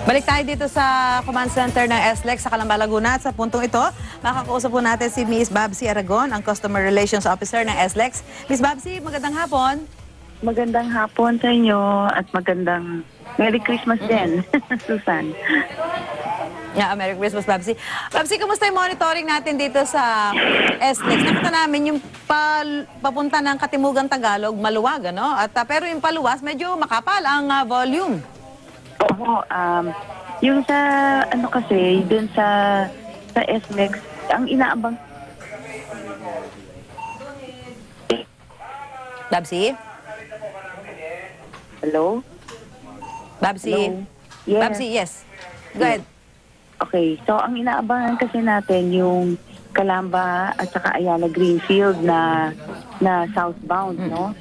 Balik tayo dito sa command center ng SLEX sa Calamba, Laguna. At sa puntong ito, makakausap po natin si Miss Babsy Aragon, ang Customer Relations Officer ng SLEX. Miss Babsy, magandang hapon. Magandang hapon sa inyo at magandang Merry Christmas din, Susan. Yeah, Merry Christmas, Babsy. Babsy, kumusta yung monitoring natin dito sa SLEX? Nakita namin yung papunta ng Katimugan, Tagalog, maluwag, ano? At, pero yung paluwas, medyo makapal ang volume. Oo, yung sa, ano kasi, dun sa SLEX, ang inaabang... Babsy? Hello? Babsy? Hello? Yes. Babsy, yes. Go ahead. Okay, so ang inaabangan kasi natin yung Calamba at saka Ayala Greenfield na southbound, no?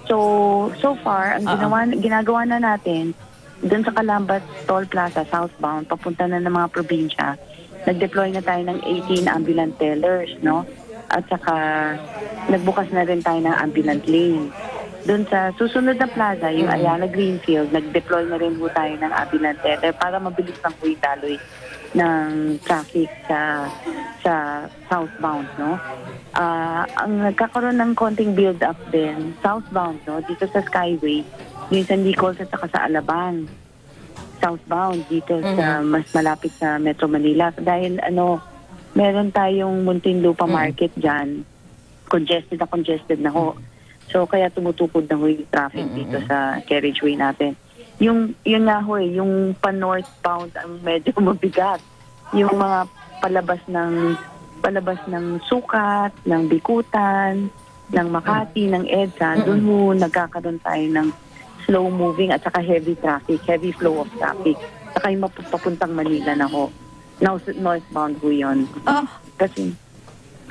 So far, ang ginagawa na natin, doon sa Calamba Toll Plaza, southbound, papunta na ng mga probinsya, nag-deploy na tayo ng 18 ambulant tellers, no? At saka nagbukas na rin tayo ng ambulant lane. Doon sa susunod na plaza, yung Ayala Greenfield, nag-deploy na rin po tayo ng ambulant teller para mabilis lang po yung daloy ng traffic sa southbound, no? Ang nagkakaroon ng konting build-up din, southbound, no? Dito sa Skyway, yung sa Nichols at saka sa Alabang, southbound, dito sa mas malapit sa Metro Manila. Dahil meron tayong Muntinlupa Market dyan, congested na ho. So kaya tumutukod na ho yung traffic dito sa carriageway natin. Yun nga ho yung pa-northbound ang medyo mabigat. Yung mga palabas ng Sukat, ng Bikutan, ng Makati, ng EDSA, doon ho nagkakaroon tayo ng slow-moving at saka heavy traffic, heavy flow of traffic. Saka yung papuntang Manila na ho. Now, northbound ho yun. Kasi,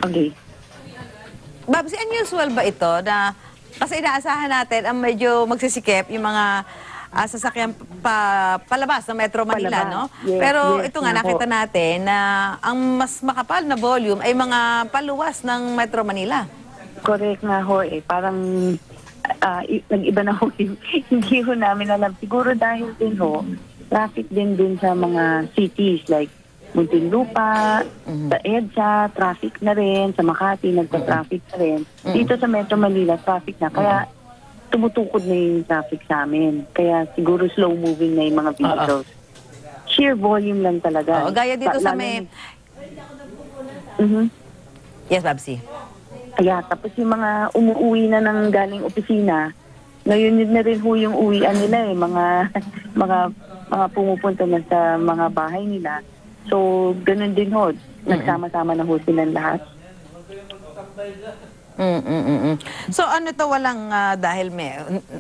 okay. Babsy, unusual ba ito na kasi inaasahan natin ang medyo magsisikip yung mga sasakyan palabas ng Metro Manila, no? Yes, pero yes, ito nga, nakita natin na ang mas makapal na volume ay mga paluwas ng Metro Manila. Correct nga ho Parang nag-iba na ho hindi ho namin alam. Siguro dahil din ho, traffic din sa mga cities like Muntinlupa, sa EDSA, traffic na rin, sa Makati, nagpa-traffic na rin. Dito sa Metro Manila, traffic na. Kaya tumutukod na yung traffic sa amin. Kaya siguro slow-moving na yung mga vehicles. Sheer volume lang talaga. Gaya dito sa may... Yes, Babsy. Kaya tapos yung mga umuwi na ng galing opisina, ngayon na rin ho yung uwian nila mga pumupunta na sa mga bahay nila. So, ganun din ho. Nagsama-sama na ho silang lahat. So ano to, walang dahil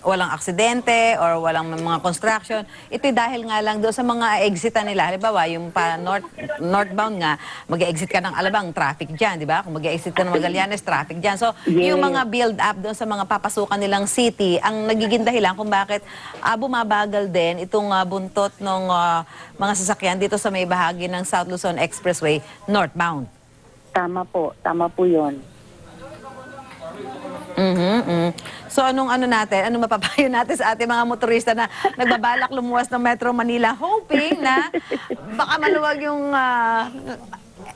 walang aksidente or walang mga construction, ito dahil nga lang doon sa mga exitan nila. Halimbawa, yung pa northbound nga, mag-exit ka ng Alabang, traffic dyan, di ba? Kung mag-exit ka ng Magallanes, traffic dyan. So yung mga build up doon sa mga papasukan nilang city, ang nagiging dahilan kung bakit bumabagal din itong buntot ng mga sasakyan dito sa may bahagi ng South Luzon Expressway northbound. Tama po yun. So anong mapapayo natin sa ating mga motorista na nagbabalak lumuwas ng Metro Manila, hoping na baka maluwag yung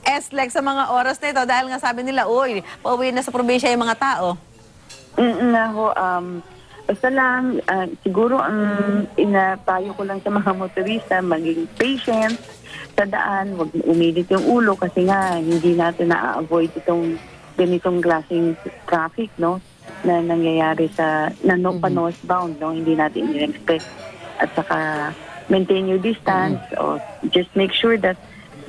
SLEX sa mga oras na ito dahil nga sabi nila, uy, pauwi na sa probinsya yung mga tao. Basta lang, siguro ang inapayo ko lang sa mga motorista, maging patient sa daan, huwag umilit yung ulo kasi nga hindi natin na-avoid itong ganitong klaseng traffic, no? Na nangyayari pa-northbound, no? Hindi natin i-expect. At saka, maintain your distance or just make sure that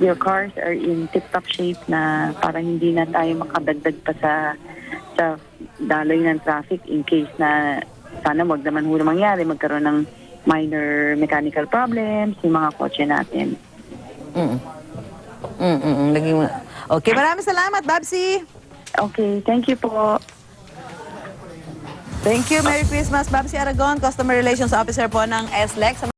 your cars are in tip-top shape na para hindi na tayo makadagdag pa sa daloy ng traffic in case na sana wag naman ho na mangyari, magkaroon ng minor mechanical problems yung mga kotse natin. Okay, maraming salamat, Babsy. Okay, thank you po. Thank you. Merry Christmas, Babsy Aragon, Customer Relations Officer po ng SLEX.